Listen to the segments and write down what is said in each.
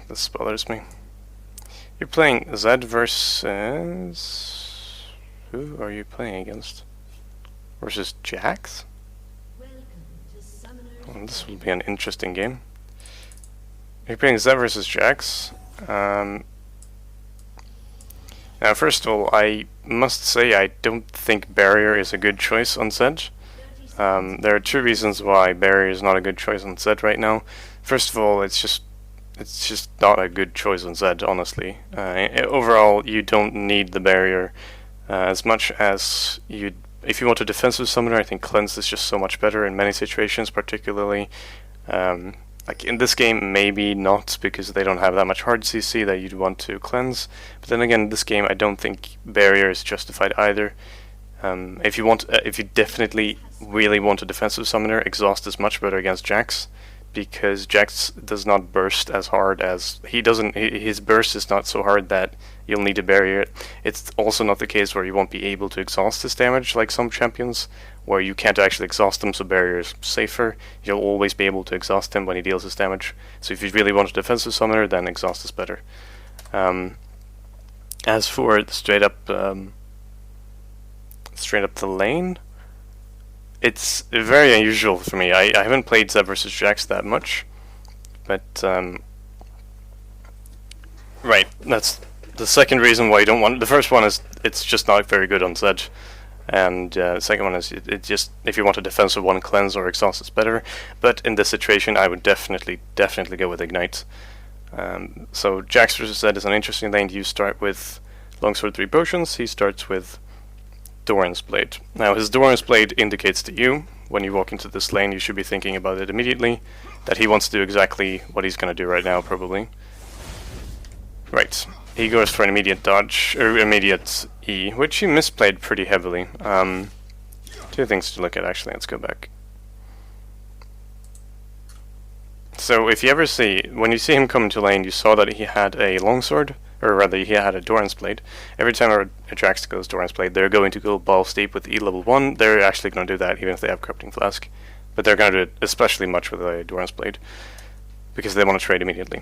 this bothers me. You're playing Zed versus... Who are you playing against? Versus Jax? Well, this will be an interesting game. You're playing Zed versus Jax. Now, first of all, I must say I don't think Barrier is a good choice on Zed. There are two reasons why Barrier is not a good choice on Zed right now. First of all, it's just not a good choice on Zed, honestly. Overall, you don't need the Barrier as much as you. If you want a defensive summoner, I think Cleanse is just so much better in many situations, particularly. Like in this game, maybe not, because they don't have that much hard CC that you'd want to cleanse. But then again, in this game, I don't think Barrier is justified either. If you definitely really want a defensive summoner, Exhaust is much better against Jax, because Jax does not burst as hard as he doesn't. His burst is not so hard that you'll need to barrier it. It's also not the case where you won't be able to exhaust his damage like some champions, where you can't actually exhaust him, so barrier is safer. You'll always be able to exhaust him when he deals his damage. So if you really want a defensive summoner, then exhaust is better. As for straight up the lane, it's very unusual for me. I haven't played Zed vs Jax that much, but right, that's the second reason why you don't want. The first one is it's just not very good on Zed, and the second one is it just, if you want a defensive one, Cleanse or Exhaust is better. But in this situation, I would definitely go with Ignite. So Jax vs Zed is an interesting lane. You start with Longsword 3 potions. He starts with Doran's Blade. Now his Doran's Blade indicates to you, when you walk into this lane, you should be thinking about it immediately, that he wants to do exactly what he's going to do right now, probably. Right, he goes for an immediate dodge, or immediate E, which he misplayed pretty heavily. Two things to look at actually, let's go back. So if you ever see, when you see him come into lane, you saw that he had a longsword, or rather he had a Doran's Blade. Every time a Jax goes Doran's Blade, they're going to go balls deep with E level 1. They're actually going to do that even if they have Corrupting Flask. But they're going to do it especially much with a Doran's Blade, because they want to trade immediately.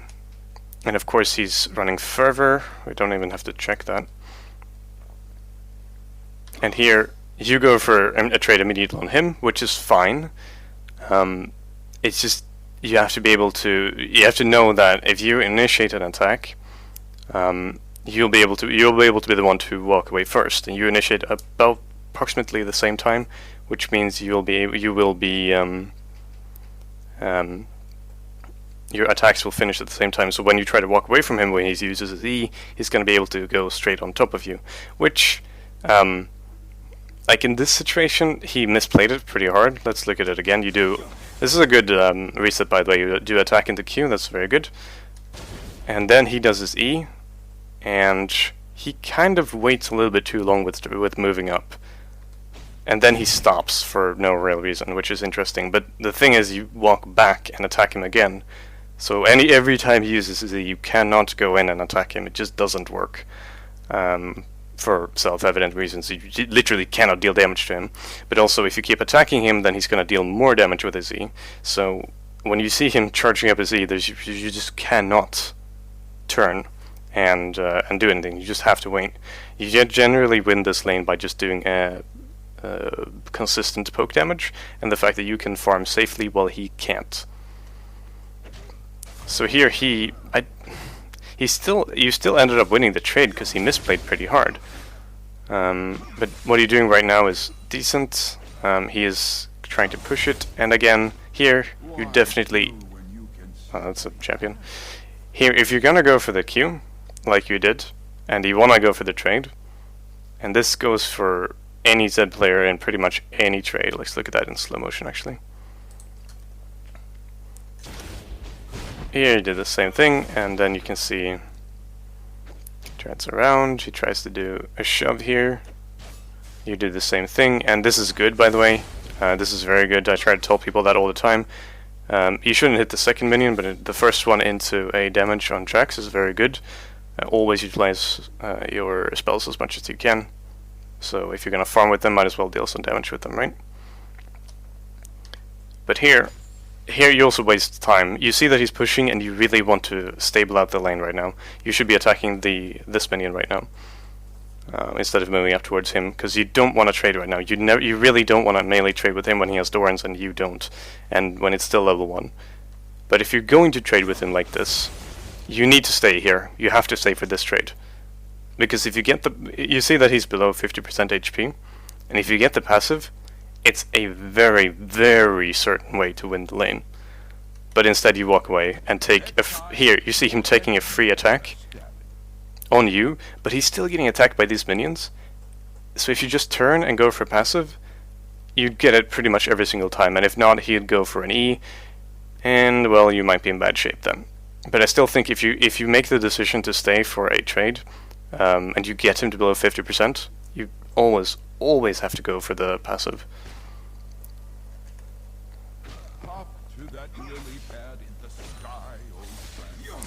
And of course he's running Fervor, we don't even have to check that. And here, you go for a trade immediately on him, which is fine. It's just, you have to be able to, you have to know that if you initiate an attack, you'll be able to be the one to walk away first, and you initiate about approximately the same time, which means your attacks will finish at the same time. So when you try to walk away from him when he uses his E, he's going to be able to go straight on top of you, which like in this situation he misplayed it pretty hard. Let's look at it again. This is a good reset, by the way. You do attack into Q, that's very good. And then he does his E, and he kind of waits a little bit too long with moving up. And then he stops for no real reason, which is interesting. But the thing is, you walk back and attack him again. So every time he uses his E, you cannot go in and attack him. It just doesn't work. For self-evident reasons, you literally cannot deal damage to him. But also, if you keep attacking him, then he's going to deal more damage with his E. So when you see him charging up his E, you just cannot turn and do anything. You just have to wait. You generally win this lane by just doing consistent poke damage, and the fact that you can farm safely while he can't. So here you still ended up winning the trade because he misplayed pretty hard. But what you're doing right now is decent. He is trying to push it, and again here you definitely. Oh, that's a champion. Here, if you're gonna go for the Q, like you did, and you wanna go for the trade, and this goes for any Zed player in pretty much any trade. Let's look at that in slow motion actually. Here he did the same thing, and then you can see he turns around, he tries to do a shove here. You do the same thing, and this is good, by the way. This is very good. I try to tell people that all the time. You shouldn't hit the second minion, but the first one into a damage on Jax is very good. Always utilize your spells as much as you can. So if you're gonna farm with them, might as well deal some damage with them, right? But here, here you also waste time. You see that he's pushing, and you really want to stable out the lane right now. You should be attacking this minion right now instead of moving up towards him, because you don't want to trade right now. You really don't want to melee trade with him when he has Dorans and you don't, and when it's still level 1. But if you're going to trade with him like this, you need to stay here. You have to stay for this trade, because if you get you see that he's below 50% HP, and if you get the passive, it's a very, very certain way to win the lane. But instead you walk away and take here you see him taking a free attack on you, but he's still getting attacked by these minions. So if you just turn and go for passive, you'd get it pretty much every single time, and if not, he'd go for an E, and well, you might be in bad shape then. But I still think if you make the decision to stay for a trade, and you get him to below 50%, you always have to go for the passive.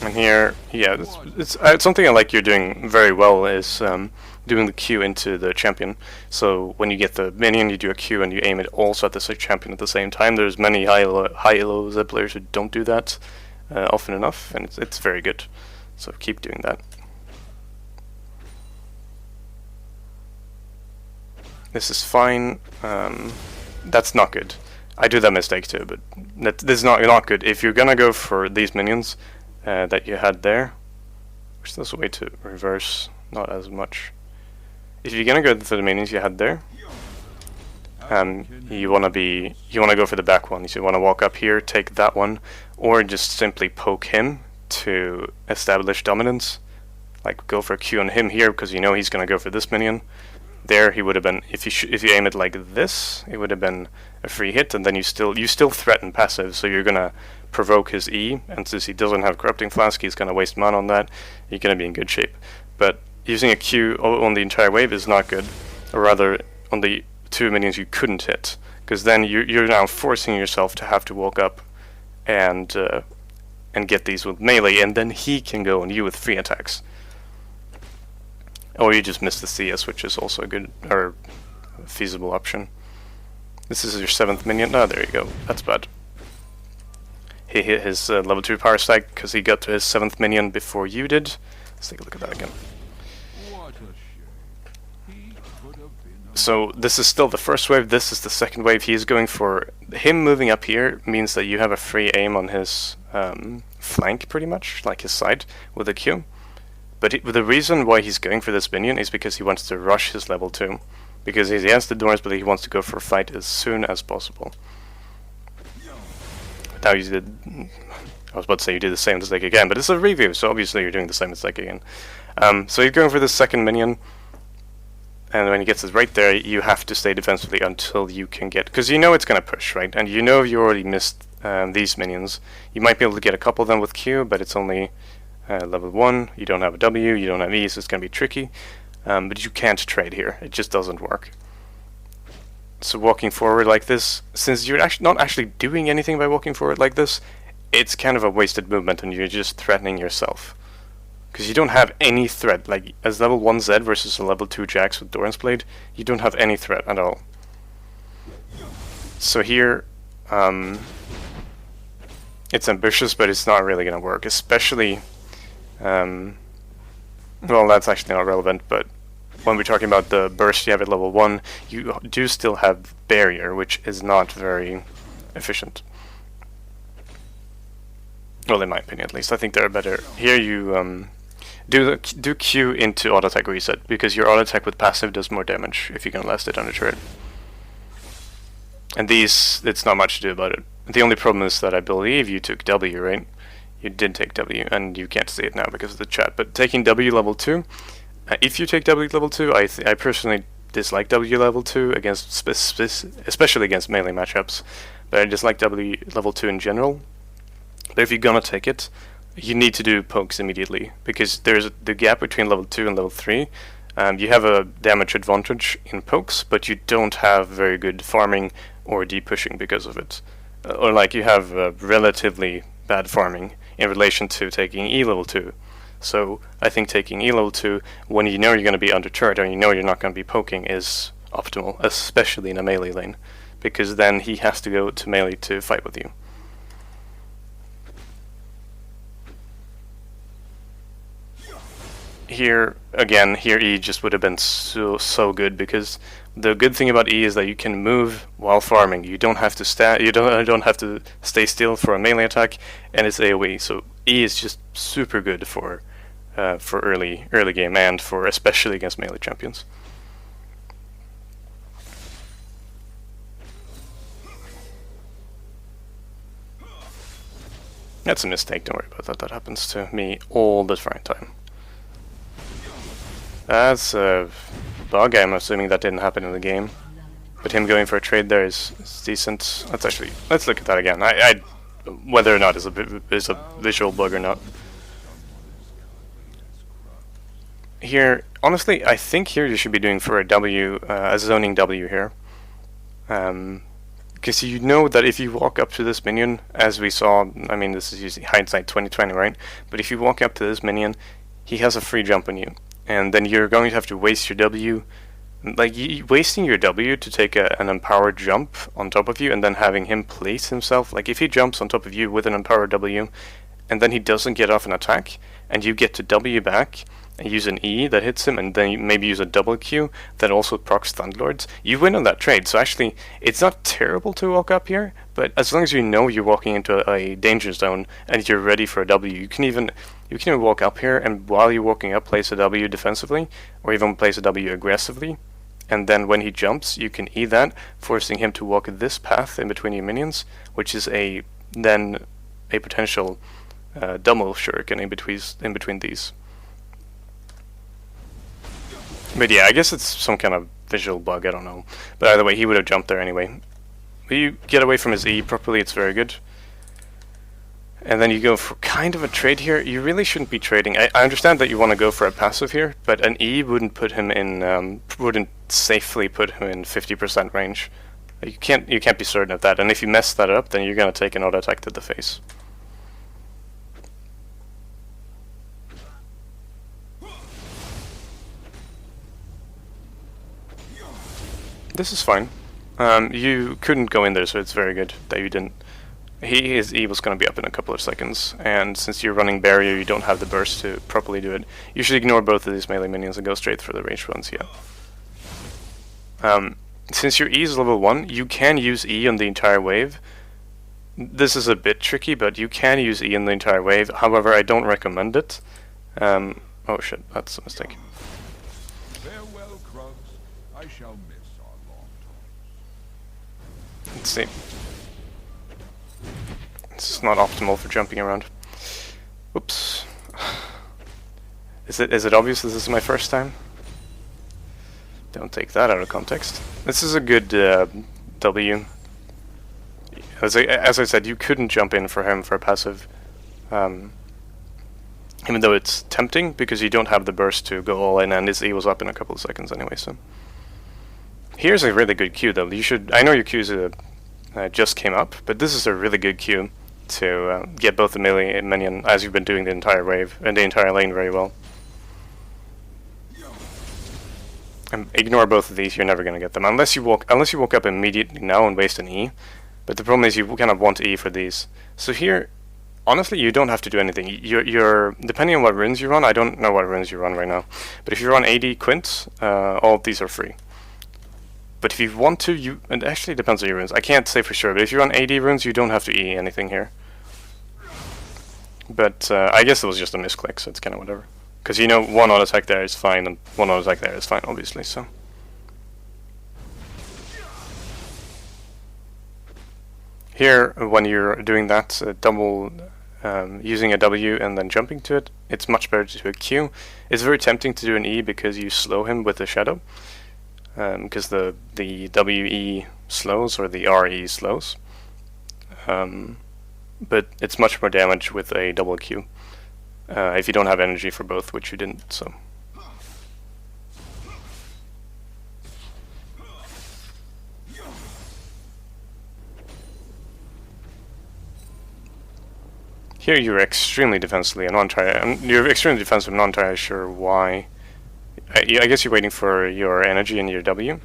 And here, yeah, it's something I like you're doing very well is doing the Q into the champion. So when you get the minion, you do a Q and you aim it also at the champion at the same time. There's many high-elo Zed players who don't do that often enough, and it's very good. So keep doing that. This is fine. That's not good. I do that mistake too, but this is not good. If you're gonna go for these minions that you had there, which there's a way to reverse, not as much. If you're gonna go for the minions you had there, you wanna go for the back ones. You wanna walk up here, take that one, or just simply poke him to establish dominance. Like go for a Q on him here because you know he's gonna go for this minion. There he would have been, if you aim it like this, it would have been a free hit, and then you still threaten passive, so you're gonna provoke his E, and since he doesn't have Corrupting Flask, he's gonna waste mana on that. You're gonna be in good shape. But using a Q on the entire wave is not good, or rather on the 2 minions you couldn't hit, because then you're now forcing yourself to have to walk up and get these with melee, and then he can go on you with free attacks. Or you just miss the CS, which is also a good or feasible option. This is your 7th minion. Oh, there you go. That's bad. He hit his level 2 power stack because he got to his 7th minion before you did. Let's take a look at that again. So this is still the first wave. This is the second wave. He's going for him moving up here means that you have a free aim on his flank, pretty much like his side with a Q. But the reason why he's going for this minion is because he wants to rush his level 2. Because he has the doors, but he wants to go for a fight as soon as possible. Now you did... I was about to say you did the same mistake again, but it's a review, so obviously you're doing the same mistake again. So he's going for the second minion. And when he gets it right there, you have to stay defensively until you can get... Because you know it's going to push, right? And you know you already missed these minions. You might be able to get a couple of them with Q, but it's only... level 1, you don't have a W, you don't have E, so it's going to be tricky. But you can't trade here, it just doesn't work. So walking forward like this, since you're not actually doing anything by walking forward like this, it's kind of a wasted movement and you're just threatening yourself. Because you don't have any threat, like as level 1 Zed versus a level 2 Jax with Doran's Blade, you don't have any threat at all. So here, it's ambitious, but it's not really going to work, especially... well, that's actually not relevant, but when we're talking about the burst you have at level 1, you do still have barrier, which is not very efficient. Well, in my opinion, at least. I think they're better. Here you do Q into auto attack reset, because your auto attack with passive does more damage if you can last it on a turret. And these, it's not much to do about it. The only problem is that I believe you took W, right? You did take W, and you can't see it now because of the chat. But taking W level 2, if you take W level 2, I personally dislike W level 2 against especially against melee matchups. But I dislike W level 2 in general. But if you're gonna take it, you need to do pokes immediately, because there's the gap between level 2 and level 3. You have a damage advantage in pokes, but you don't have very good farming or deep pushing because of it. Or like you have relatively bad farming in relation to taking E level 2. So I think taking E level 2 when you know you're going to be under turret and you know you're not going to be poking is optimal, especially in a melee lane, because then he has to go to melee to fight with you. Here again, here E just would have been so good, because the good thing about E is that you can move while farming. You don't have to don't have to stay still for a melee attack, and it's AoE. So E is just super good for early game, and for especially against melee champions. That's a mistake. Don't worry about that. That happens to me all the time. That's a bug. I'm assuming that didn't happen in the game, but him going for a trade there is decent. Let's look at that again. Whether or not is a visual bug or not. Here, honestly, I think here you should be doing for a W, a zoning W here. Because you know that if you walk up to this minion, as we saw, I mean this is using hindsight 2020, right? But if you walk up to this minion, he has a free jump on you, and then you're going to have to waste your W. Like, wasting your W to take an empowered jump on top of you, and then having him place himself, like if he jumps on top of you with an empowered W, and then he doesn't get off an attack, and you get to W back, and use an E that hits him, and then you maybe use a double Q that also procs Thunderlords, you win on that trade. So actually, it's not terrible to walk up here, but as long as you know you're walking into a danger zone and you're ready for a W, you can even walk up here, and while you're walking up, place a W defensively, or even place a W aggressively, and then when he jumps, you can E that, forcing him to walk this path in between your minions, which is then a potential double shuriken in between these. But yeah, I guess it's some kind of visual bug, I don't know. But either way, he would have jumped there anyway. But you get away from his E properly, it's very good. And then you go for kind of a trade here. You really shouldn't be trading. I understand that you want to go for a passive here, but an E wouldn't put him in, wouldn't safely put him in 50% range. You can't be certain of that, and if you mess that up, then you're gonna take an auto attack to the face. This is fine. You couldn't go in there, so it's very good that you didn't. His E was going to be up in a couple of seconds, and since you're running barrier, you don't have the burst to properly do it. You should ignore both of these melee minions and go straight for the ranged ones, yeah. Since your E is level 1, you can use E on the entire wave. This is a bit tricky, but you can use E on the entire wave. However, I don't recommend it. Oh shit, that's a mistake. Farewell, Krugs. I shall miss our long talks. Let's see. This is not optimal for jumping around. Oops. Is it obvious this is my first time? Don't take that out of context. This is a good W. As I said, you couldn't jump in for him for a passive, even though it's tempting because you don't have the burst to go all in, and his E was up in a couple of seconds anyway. So here's a really good Q though. You should. I know your Qs just came up, but this is a really good Q to get both the melee and minion, as you've been doing the entire wave and the entire lane very well. And ignore both of these. You're never going to get them unless you walk up immediately now and waste an E. But the problem is you kind of want E for these. So here, honestly, you don't have to do anything. You're depending on what runes you run. I don't know what runes you run right now, but if you run 80 quints, all of these are free. But if you want to, it actually depends on your runes. I can't say for sure, but if you run 80 runes, you don't have to E anything here. But I guess it was just a misclick, so it's kind of whatever. Because you know, one auto attack there is fine, and one auto attack there is fine, obviously. So here, when you're doing that double, using a W and then jumping to it, it's much better to do a Q. It's very tempting to do an E because you slow him with the shadow. Because the WE slows, or the RE slows. But it's much more damage with a double Q. If you don't have energy for both, which you didn't, so. Here you're extremely defensively, and you're extremely defensive, not entirely sure why. I guess you're waiting for your energy and your W,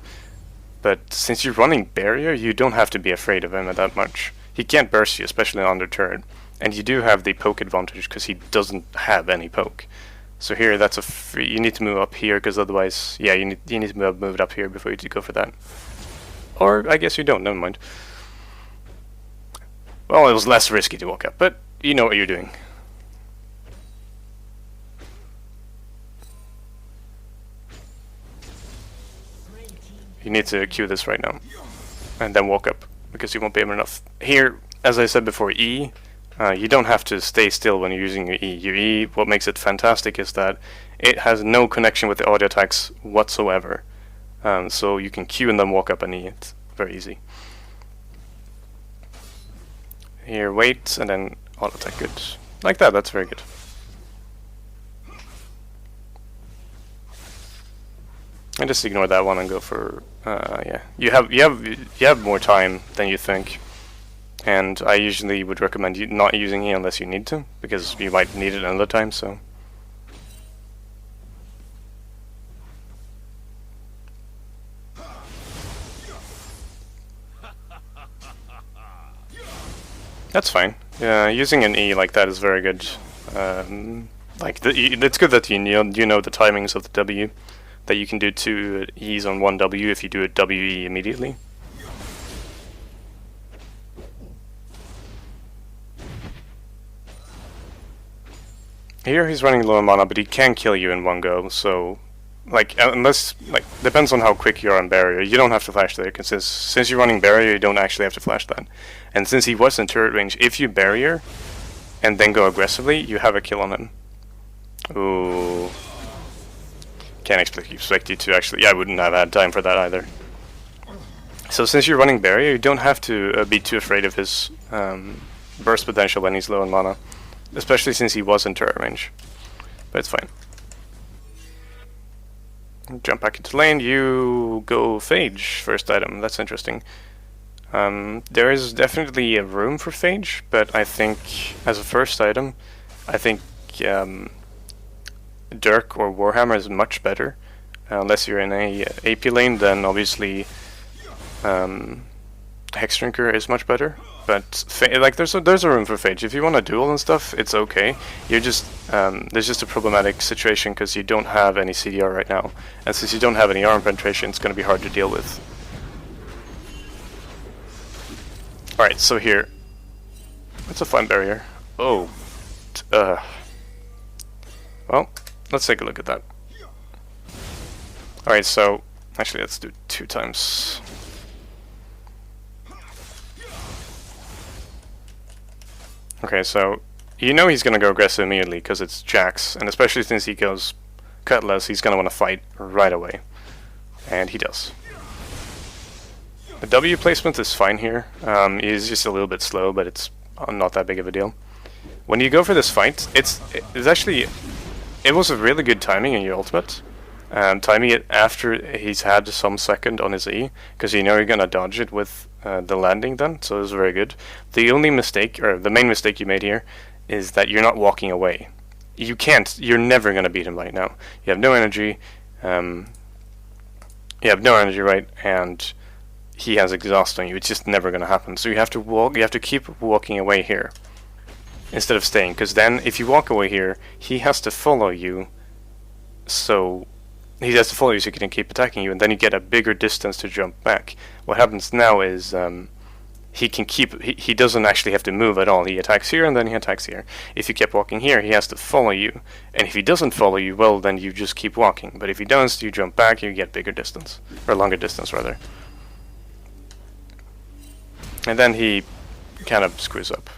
but since you're running barrier, you don't have to be afraid of him that much. He can't burst you, especially on the turret, and you do have the poke advantage because he doesn't have any poke. So here, that's a free, you need to move up here, because otherwise, yeah, you need to move it up here before you go for that. Or, I guess you don't, never mind. Well, it was less risky to walk up, but you know what you're doing. You need to queue this right now, and then walk up, because you won't be able enough. Here, as I said before, E, you don't have to stay still when you're using your E. Your E, what makes it fantastic is that it has no connection with the audio attacks whatsoever. So you can Q and then walk up and E. It's very easy. Here, wait, and then auto attack. Good. Like that, that's very good. And just ignore that one and go for yeah. You have more time than you think. And I usually would recommend you not using E unless you need to, because you might need it another time, so. That's fine. Using an E like that is very good. It's good that you know the timings of the W, that you can do 2 E's on 1 W if you do a WE immediately. Here he's running low on mana, but he can kill you in one go, so unless depends on how quick you are on barrier. You don't have to flash there, because since you're running barrier, you don't actually have to flash that. And since he was in turret range, if you barrier and then go aggressively, you have a kill on him. Ooh. Can't expect you to actually. Yeah, I wouldn't have had time for that either. So since you're running barrier, you don't have to be too afraid of his burst potential when he's low on mana. Especially since he was in turret range. But it's fine. Jump back into lane, you go Phage, first item, that's interesting. There is definitely a room for Phage, but I think as a first item, I think Dirk or Warhammer is much better. Unless you're in a AP lane, then obviously Hexdrinker is much better. But there's a room for Phage. If you want to duel and stuff, it's okay. You're just there's just a problematic situation because you don't have any CDR right now, and since you don't have any arm penetration, it's going to be hard to deal with. All right, so here, it's a fine barrier. Oh, well, let's take a look at that. All right, so actually, let's do 2 times. Okay, so you know he's going to go aggressive immediately because it's Jax, and especially since he goes Cutlass, he's going to want to fight right away. And he does. The W placement is fine here. He's just a little bit slow, but it's not that big of a deal. When you go for this fight, it was a really good timing in your ultimate. Timing it after he's had some second on his E, because you know you're going to dodge it with the landing then, so it was very good. The only mistake, or the main mistake you made here, is that you're not walking away. You're never going to beat him right now. You have no energy, right, and he has exhaust on you. It's just never going to happen. So you have to keep walking away here, instead of staying, because then if you walk away here, he has to follow you, so he has to follow you so he can keep attacking you, and then you get a bigger distance to jump back. What happens now is he doesn't actually have to move at all. He attacks here and then he attacks here. If you kept walking here, he has to follow you, and if he doesn't follow you, well, then you just keep walking. But if he does, you jump back, you get bigger distance, or longer distance rather. And then he kind of screws up.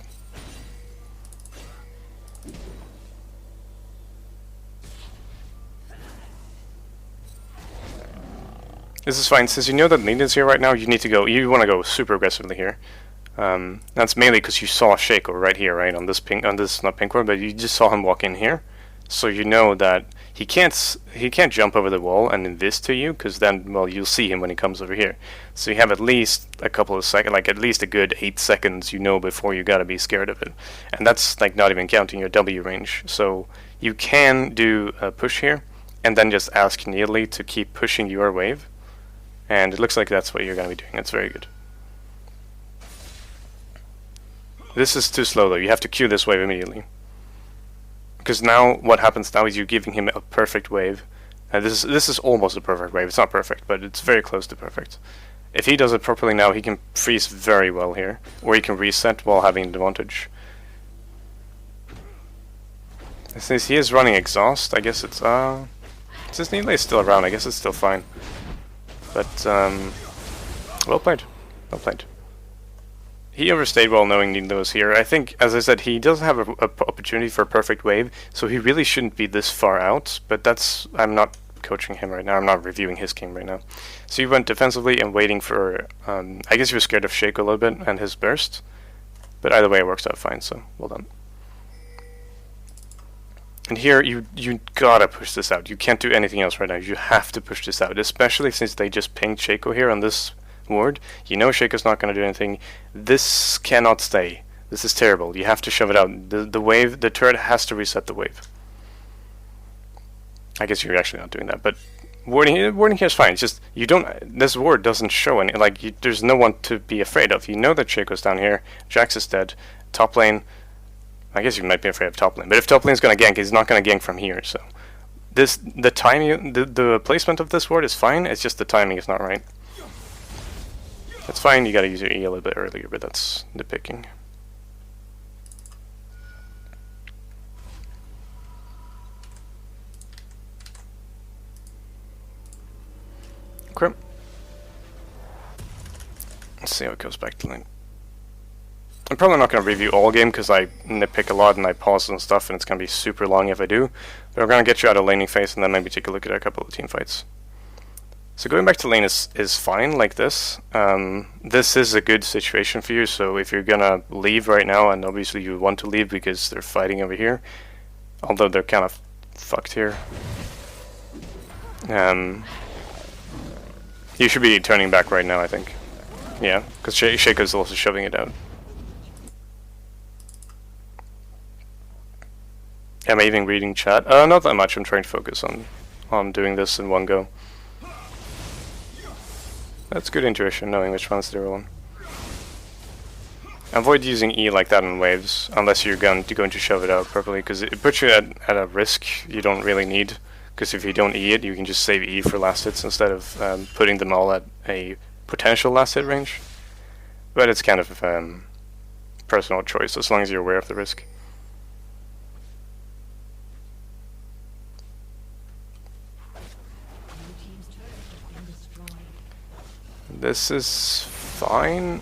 This is fine. Since you know that Linden's here right now, you want to go super aggressively here. That's mainly because you saw Shaco right here, right, on this not pink one, but you just saw him walk in here. So you know that he can't jump over the wall and invis to you, because then, well, you'll see him when he comes over here. So you have at least a couple of seconds, at least a good 8 seconds, before you gotta be scared of it. And that's not even counting your W range. So you can do a push here, and then just ask Neely to keep pushing your wave. And it looks like that's what you're going to be doing. That's very good. This is too slow though. You have to queue this wave immediately. Because now what happens now is you're giving him a perfect wave. This is almost a perfect wave. It's not perfect, but it's very close to perfect. If he does it properly now, he can freeze very well here, or he can reset while having an advantage. Since he is running exhaust, I guess it's since Neela is still around, I guess it's still fine. But well played, well played. He overstayed while knowing Neela was here. I think, as I said, he does have a opportunity for a perfect wave, so he really shouldn't be this far out. But that's, I'm not coaching him right now. I'm not reviewing his game right now. So he went defensively and waiting for. I guess he was scared of Shaco a little bit and his burst. But either way, it works out fine. So well done. And here, you gotta push this out. You can't do anything else right now. You have to push this out, especially since they just pinged Shaco here on this ward. You know Shaco's not gonna do anything. This cannot stay. This is terrible. You have to shove it out. The wave, the turret has to reset the wave. I guess you're actually not doing that, but warding here is fine. It's just you don't. This ward doesn't show any. Like there's no one to be afraid of. You know that Shaco's down here. Jax is dead. Top lane. I guess you might be afraid of top lane, but if top lane's gonna gank, he's not gonna gank from here. So the timing, the placement of this ward is fine. It's just the timing is not right. It's fine. You gotta use your E a little bit earlier, but that's nitpicking. Okay. Let's see how it goes back to lane. I'm probably not going to review all game because I nitpick a lot and I pause and stuff, and it's going to be super long if I do. But I'm going to get you out of laning phase and then maybe take a look at a couple of team fights. So going back to lane is fine like this. This is a good situation for you, so if you're going to leave right now, and obviously you want to leave because they're fighting over here, although they're kind of fucked here. You should be turning back right now, I think. Yeah, because Shaco's also shoving it out. Am I even reading chat? Not that much. I'm trying to focus on doing this in one go. That's good intuition, knowing which ones they're on. Avoid using E like that in waves, unless you're going to shove it out properly, because it puts you at a risk you don't really need. Because if you don't E it, you can just save E for last hits instead of putting them all at a potential last hit range. But it's kind of personal choice, as long as you're aware of the risk. This is fine.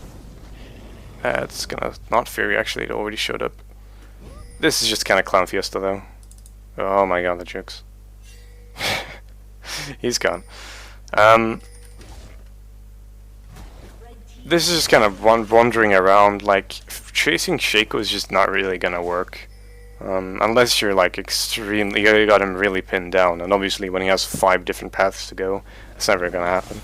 It's gonna not Fury, actually, it already showed up. This is just kind of Clown Fiesta though. Oh my god, the jokes. He's gone. This is just kind of wandering around, like, chasing Shaco is just not really gonna work. Unless you're like extremely, you got him really pinned down, and obviously when he has 5 different paths to go, it's never gonna happen.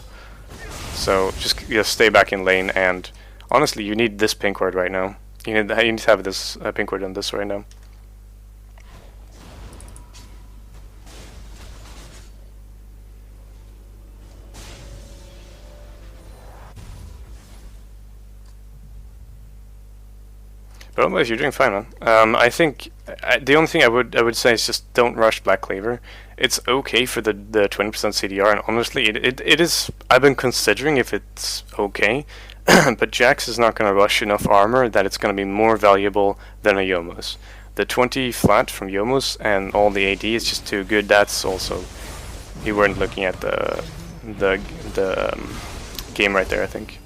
So just stay back in lane, and honestly, you need this pink ward right now. You need to have this pink ward on this right now. But otherwise, you're doing fine, man. I think the only thing I would say is just don't rush Black Cleaver. It's okay for the 20% CDR, and honestly, it is. I've been considering if it's okay, but Jax is not going to rush enough armor that it's going to be more valuable than a Yomos. The 20 flat from Yomos and all the AD is just too good. That's also, you weren't looking at the game right there, I think.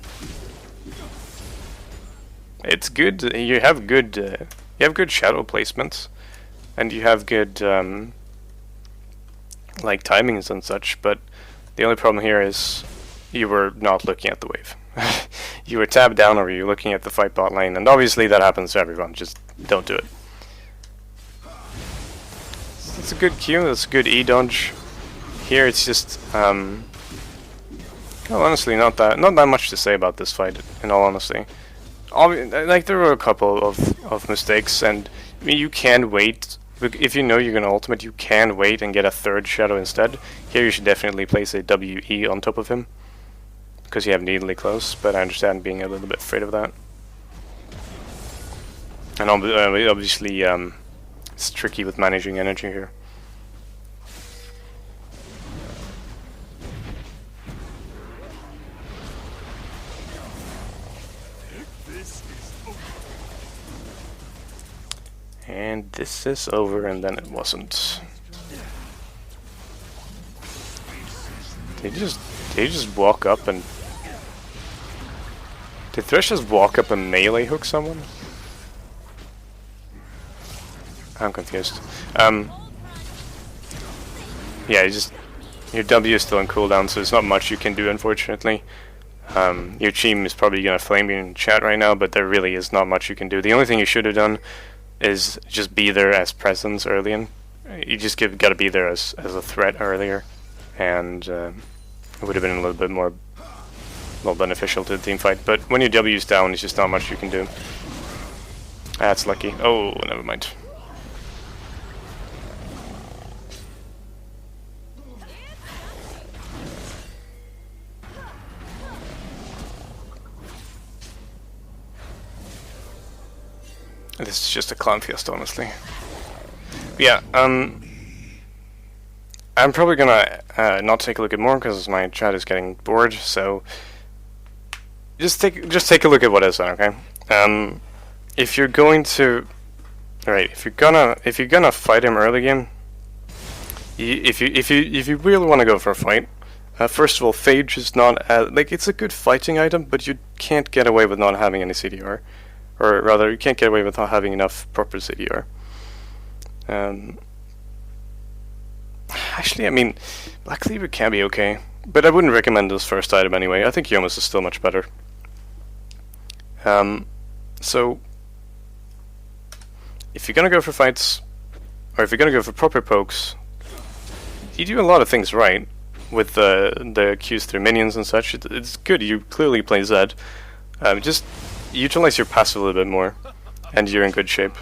It's good. You have good shadow placements, and you have good like timings and such. But the only problem here is you were not looking at the wave. You were tabbed down, or you were looking at the fight bot lane, and obviously that happens to everyone. Just don't do it. It's a good Q. It's a good E dodge. Here it's just well, honestly, not that much to say about this fight. In all honesty. Like, there were a couple of mistakes, and I mean, you can wait. If you know you're gonna ultimate, you can wait and get a 3rd shadow instead. Here you should definitely place a WE on top of him, because you have Needly close, but I understand being a little bit afraid of that. And obviously, It's tricky with managing energy here. And this is over, and then it wasn't. Did he just walk up and... Did Thresh just walk up and melee hook someone? I'm confused. Yeah, your W is still on cooldown, so there's not much you can do, unfortunately. Your team is probably gonna flame you in chat right now, but there really is not much you can do. The only thing you should have done is just be there as presence early in. You just gotta be there as a threat earlier, and it would have been a little bit more beneficial to the team fight. But when your W is down, there's just not much you can do. That's lucky. Oh, never mind. This is just a clown fiesta, honestly. But yeah, I'm probably gonna not take a look at more because my chat is getting bored. So just take a look at what is on, okay? If you're going to, right, if you're gonna fight him early game, if you really want to go for a fight, first of all, Phage is not like it's a good fighting item, but you can't get away with not having any CDR. Or rather, you can't get away with not having enough proper CDR. Actually, I mean, Black Cleaver can be okay, but I wouldn't recommend this first item anyway. I think Yomus is still much better. So, if you're gonna go for fights, or if you're gonna go for proper pokes, you do a lot of things right with the Qs through minions and such. It's good. You clearly play Zed. Just utilize your passive a little bit more, and you're in good shape.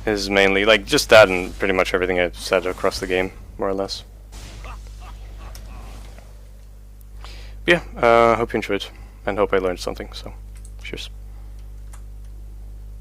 Is mainly like just that and pretty much everything I've said across the game, more or less. But yeah, hope you enjoyed and hope I learned something. So, cheers.